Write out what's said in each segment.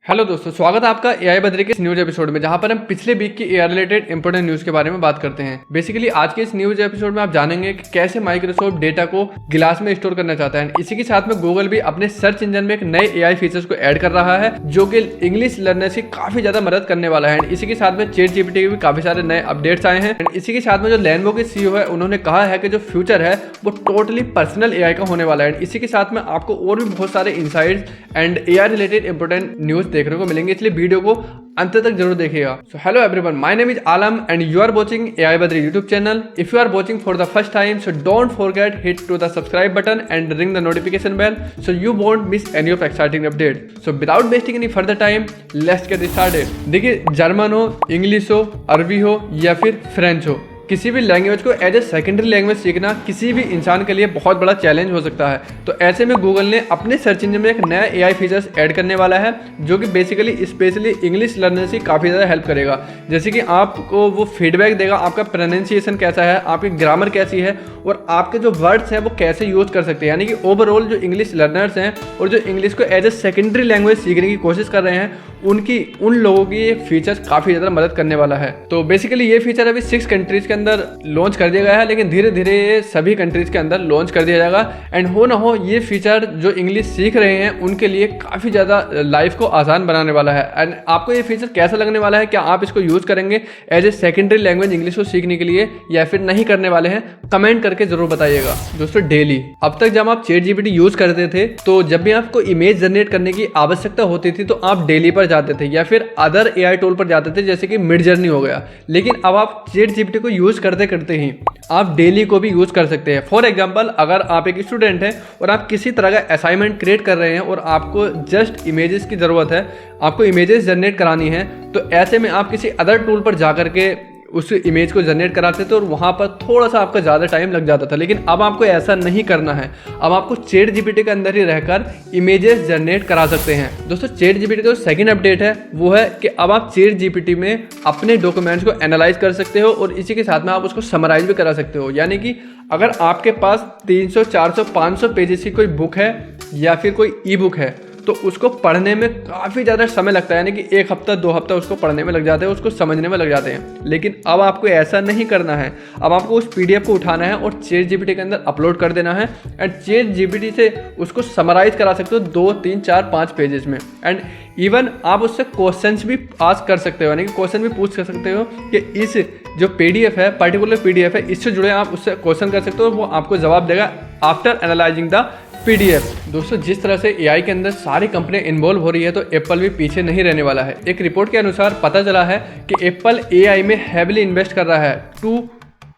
Hello दोस्तों, स्वागत है आपका एआई बद्री के इस न्यूज एपिसोड में, जहां पर हम पिछले वीक की एआई रिलेटेड इंपॉर्टेंट न्यूज के बारे में बात करते हैं। बेसिकली आज के इस न्यूज एपिसोड में आप जानेंगे कि कैसे माइक्रोसॉफ्ट डेटा को गिलास में स्टोर करना चाहता है। इसी के साथ में गूगल भी अपने सर्च इंजन में एक नए एआई फीचर्स को ऐड कर रहा है जो कि इंग्लिश लर्नर्स की काफी ज्यादा मदद करने वाला है। इसी के साथ में चैट जीपीटी के भी काफी सारे नए अपडेट्स आए हैं। इसी के साथ में जो लेनोवो के सीईओ है उन्होंने कहा है कि जो फ्यूचर है वो टोटली पर्सनल एआई का होने वाला है। इसी के साथ में आपको और भी बहुत सारे insights and AI related important news देखने को मिलेंगे, इसलिए वीडियो को अंत तक जरूर देखिएगा। So hello everyone, my name is Alam and you are watching AI Badri YouTube channel. If you are watching for the first time, so don't forget hit to the subscribe button and ring the notification bell so you won't miss any of exciting update. So without wasting any further time, let's get started. देखिए, German हो, English हो, अरबी हो या फिर French हो, किसी भी लैंग्वेज को एज ए सेकेंडरी लैंग्वेज सीखना किसी भी इंसान के लिए बहुत बड़ा चैलेंज हो सकता है। तो ऐसे में गूगल ने अपने सर्च इंजन में एक नया एआई फीचर्स ऐड करने वाला है जो कि बेसिकली स्पेशली इंग्लिश लर्नर्स की काफ़ी ज़्यादा हेल्प करेगा। जैसे कि आपको वो फीडबैक देगा, आपका प्रोनाउंसिएशन कैसा है, आपकी ग्रामर कैसी है और आपके जो वर्ड्स हैं वो कैसे यूज़ कर सकते हैं। यानी कि ओवरऑल जो इंग्लिश लर्नर्स हैं और जो इंग्लिश को एज ए सेकेंडरी लैंग्वेज सीखने की कोशिश कर रहे हैं उन लोगों की ये फीचर्स काफ़ी ज़्यादा मदद करने वाला है। तो बेसिकली ये फीचर अभी 6 कंट्रीज़ के अंदर लॉन्च कर दिया गया है, लेकिन धीरे धीरे ये सभी कंट्रीज़ के अंदर लॉन्च कर दिया जाएगा। एंड हो ना हो, ये फीचर जो इंग्लिश सीख रहे हैं उनके लिए काफ़ी ज़्यादा लाइफ को आसान बनाने वाला है। एंड आपको ये फीचर कैसा लगने वाला है, क्या आप इसको यूज़ करेंगे as a secondary language English को सीखने के लिए या फिर नहीं करने वाले हैं, कमेंट करके जरूर बताइएगा। दोस्तों, डेली अब तक जब आप चैट जीपीटी यूज़ करते थे तो जब भी आपको इमेज जनरेट करने की आवश्यकता होती थी तो आप डेली पर जाते थे या फिर अदर एआई टूल पर जाते थे, जैसे कि मिड जर्नी हो गया। लेकिन अब आप चैट जीपीटी को यूज़ करते करते ही आप डेली को भी यूज़ कर सकते हैं। फॉर एग्जांपल, अगर आप एक स्टूडेंट हैं और आप किसी तरह का असाइनमेंट क्रिएट कर रहे हैं और आपको जस्ट इमेजेस की ज़रूरत है, आपको इमेजेस जनरेट करानी है, तो ऐसे में आप किसी अदर टूल पर जा करके उस इमेज को जनरेट कराते थे और वहाँ पर थोड़ा सा आपका ज़्यादा टाइम लग जाता था। लेकिन अब आपको ऐसा नहीं करना है, अब आपको चैट जीपीटी के अंदर ही रहकर इमेजेस जनरेट करा सकते हैं। दोस्तों, चैट जीपीटी का जो सेकंड अपडेट है वो है कि अब आप चैट जीपीटी में अपने डॉक्यूमेंट्स को एनालाइज कर सकते हो और इसी के साथ में आप उसको समराइज भी करा सकते हो। यानी कि अगर आपके पास 300, 400, 500 पेजेस की कोई बुक है या फिर कोई ई बुक है तो उसको पढ़ने में काफ़ी ज़्यादा समय लगता है, यानी कि 1 हफ्ता 2 हफ्ता उसको पढ़ने में लग जाते हैं, उसको समझने में लग जाते हैं। लेकिन अब आपको ऐसा नहीं करना है, अब आपको उस पीडीएफ को उठाना है और चैट जीपीटी के अंदर अपलोड कर देना है एंड चैट जीपीटी से उसको समराइज करा सकते हो 2, 3, 4, 5 पेजेस में। एंड इवन आप उससे क्वेश्चंस भी आस्क कर सकते हो, यानी कि क्वेश्चन भी पूछ कर सकते हो कि इस जो पीडीएफ है, पर्टिकुलर पीडीएफ है, इससे जुड़े आप उससे क्वेश्चन कर सकते हो, वो आपको जवाब देगा आफ्टर एनालाइजिंग द पीडीएफ। दोस्तों, जिस तरह से एआई के अंदर सारी कंपनियां इन्वॉल्व हो रही है तो एप्पल भी पीछे नहीं रहने वाला है। एक रिपोर्ट के अनुसार पता चला है कि एप्पल एआई में हैवीली इन्वेस्ट कर रहा है to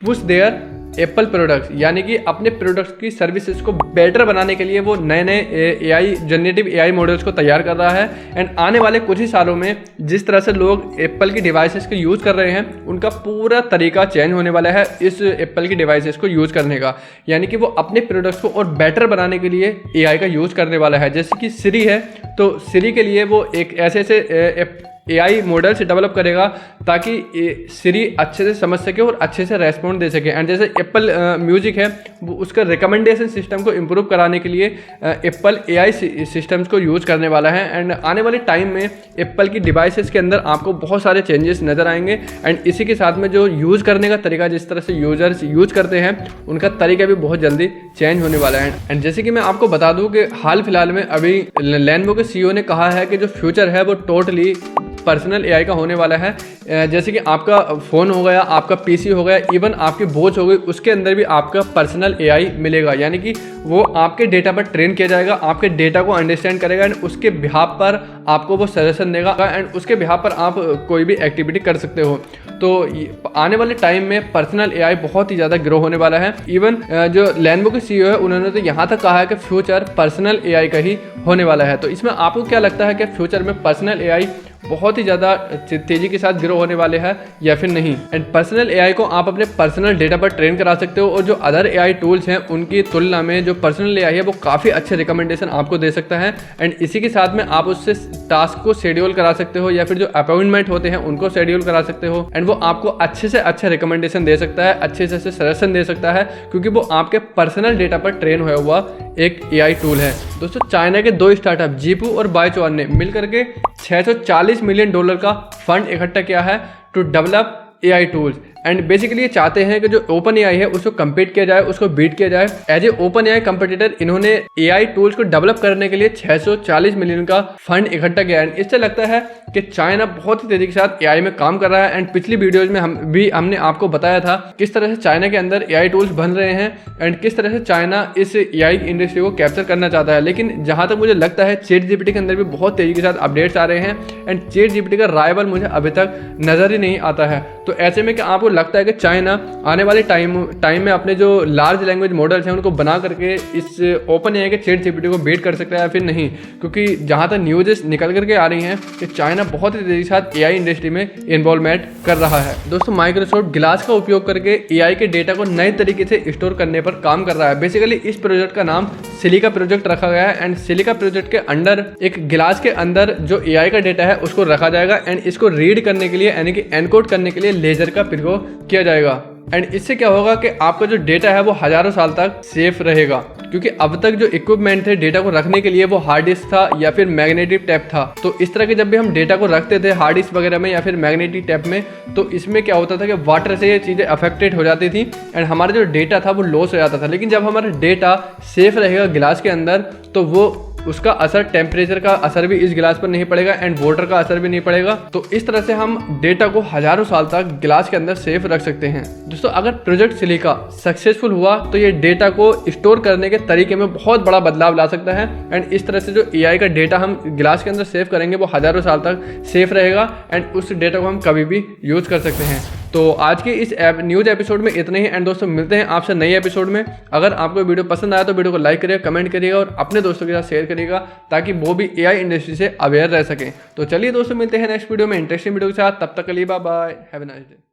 push their Apple products, यानी कि अपने प्रोडक्ट्स की सर्विसेज को बेटर बनाने के लिए वो नए नए एआई जनरेटिव एआई मॉडल्स को तैयार कर रहा है। एंड आने वाले कुछ ही सालों में जिस तरह से लोग एप्पल की डिवाइसेस को यूज़ कर रहे हैं उनका पूरा तरीका चेंज होने वाला है इस एप्पल की डिवाइसेस को यूज़ करने का। यानी कि वो अपने प्रोडक्ट्स को और बेटर बनाने के लिए एआई का यूज़ करने वाला है। जैसे कि सिरी है, तो सिरी के लिए वो एक ऐसे एआई मॉडल से डेवलप करेगा ताकि सिरी अच्छे से समझ सके और अच्छे से रेस्पॉन्ड दे सके। एंड जैसे एप्पल म्यूजिक है, वो उसका रिकमेंडेशन सिस्टम को इम्प्रूव कराने के लिए एप्पल एआई सिस्टम्स को यूज़ करने वाला है। एंड आने वाले टाइम में एप्पल की डिवाइसेस के अंदर आपको बहुत सारे चेंजेस नज़र आएंगे। एंड इसी के साथ में जो यूज़ करने का तरीका, जिस तरह से यूजर्स यूज़ करते हैं, उनका तरीका भी बहुत जल्दी चेंज होने वाला है। एंड जैसे कि मैं आपको बता दूँ कि हाल फिलहाल में अभी लेनोवो के सीईओ ने कहा है कि जो फ्यूचर है वो टोटली पर्सनल एआई का होने वाला है। जैसे कि आपका फ़ोन हो गया, आपका पीसी हो गया, इवन आपकी वॉच हो गई, उसके अंदर भी आपका पर्सनल एआई मिलेगा। यानी कि वो आपके डेटा पर ट्रेन किया जाएगा, आपके डेटा को अंडरस्टैंड करेगा एंड उसके बिहाफ पर आपको वो सजेशन देगा एंड उसके बिहाफ पर आप कोई भी एक्टिविटी कर सकते हो। तो आने वाले टाइम में पर्सनल एआई बहुत ही ज़्यादा ग्रो होने वाला है। इवन जो लेनोवो के सीईओ है उन्होंने तो यहाँ तक कहा है कि फ्यूचर पर्सनल एआई का ही होने वाला है। तो इसमें आपको क्या लगता है कि फ्यूचर में पर्सनल एआई बहुत ही ज़्यादा तेज़ी के साथ ग्रो होने वाले हैं या फिर नहीं। एंड पर्सनल एआई को आप अपने पर्सनल डेटा पर ट्रेन करा सकते हो और जो अदर एआई टूल्स हैं उनकी तुलना में जो पर्सनल एआई है वो काफ़ी अच्छे रिकमेंडेशन आपको दे सकता है। एंड इसी के साथ में आप उससे टास्क को शेड्यूल करा सकते हो या फिर जो अपॉइंटमेंट होते हैं उनको शेड्यूल करा सकते हो। एंड वो आपको अच्छे से अच्छे रिकमेंडेशन दे सकता है, अच्छे से अच्छे सजेशन दे सकता है, क्योंकि वो आपके पर्सनल डेटा पर ट्रेन हुआ हुआ एक एआई टूल है। दोस्तों चाइना के 2 स्टार्टअप जीपू और बाइचुआन ने मिलकर के $640 मिलियन का फंड इकट्ठा किया है to develop AI tools. And basically ये चाहते हैं कि जो ओपन एआई है उसको कम्पीट किया जाए, उसको बीट किया जाए। As a open AI competitor इन्होंने एआई टूल्स को डेवलप करने के लिए $640 मिलियन का फंड इकट्ठा किया है। इससे लगता है कि चाइना बहुत ही तेजी के साथ एआई में काम कर रहा है। एंड पिछली वीडियोज में हमने आपको बताया था किस तरह से चाइना के अंदर एआई टूल्स बन रहे हैं एंड किस तरह से चाइना इस एआई इंडस्ट्री को कैप्चर करना चाहता है। लेकिन जहां तक मुझे लगता है चैट जीपीटी के अंदर भी बहुत तेजी के साथ अपडेट्स आ रहे हैं एंड चैट जीपीटी का राइवल मुझे अभी तक नजर ही नहीं आता है। तो ऐसे में क्या आपको लगता है कि चाइना आने वाले टाइम में अपने जो लार्ज लैंग्वेज मॉडल्स हैं उनको बना करके इस ओपन एआई के चैट जीपीटी को बीट कर सकता है या फिर नहीं? क्योंकि जहां तक न्यूज़ निकल करके आ रही हैं कि चाइना बहुत ही तेजी के साथ एआई इंडस्ट्री में इन्वॉल्वमेंट कर रहा है। दोस्तों माइक्रोसॉफ्ट ग्लास का उपयोग करके एआई के डेटा को नए तरीके से स्टोर करने पर काम कर रहा है। बेसिकली इस प्रोजेक्ट का नाम सिलिका प्रोजेक्ट रखा गया है एंड सिलिका प्रोजेक्ट के अंडर एक गिलास के अंदर जो एआई का डेटा है उसको रखा जाएगा एंड इसको रीड करने के लिए यानी कि एनकोड करने के लिए लेजर का प्रयोग किया जाएगा। एंड इससे क्या होगा कि आपका जो डेटा है वो हजारों साल तक सेफ रहेगा, क्योंकि अब तक जो इक्विपमेंट थे डेटा को रखने के लिए वो हार्ड डिस्क था या फिर मैग्नेटिक टेप था। तो इस तरह के जब भी हम डेटा को रखते थे हार्ड डिस्क वगैरह में या फिर मैग्नेटिक टेप में, तो इसमें क्या होता था कि वाटर से ये चीज़ें अफेक्टेड हो जाती थी एंड हमारा जो डेटा था वो लॉस हो जाता था। लेकिन जब हमारा डेटा सेफ रहेगा गिलास के अंदर तो वो उसका असर टेम्परेचर का असर भी इस गिलास पर नहीं पड़ेगा एंड वाटर का असर भी नहीं पड़ेगा। तो इस तरह से हम डेटा को हजारों साल तक गिलास के अंदर सेफ रख सकते हैं। दोस्तों अगर प्रोजेक्ट सिलिका सक्सेसफुल हुआ तो ये डेटा को स्टोर करने के तरीके में बहुत बड़ा बदलाव ला सकता है एंड इस तरह से जो एआई का डेटा हम गिलास के अंदर सेव करेंगे वो हजारों साल तक सेफ रहेगा एंड उस डेटा को हम कभी भी यूज कर सकते हैं। तो आज के इस न्यूज़ एपिसोड में इतना ही एंड दोस्तों मिलते हैं आपसे नए एपिसोड में। अगर आपको वीडियो पसंद आया तो वीडियो को लाइक करिएगा, कमेंट करिएगा और अपने दोस्तों के साथ शेयर करिएगा ताकि वो भी एआई इंडस्ट्री से अवेयर रह सकें। तो चलिए दोस्तों मिलते हैं नेक्स्ट वीडियो में इंटरेस्टिंग वीडियो के साथ। तब तक के लिए bye bye, have a nice day.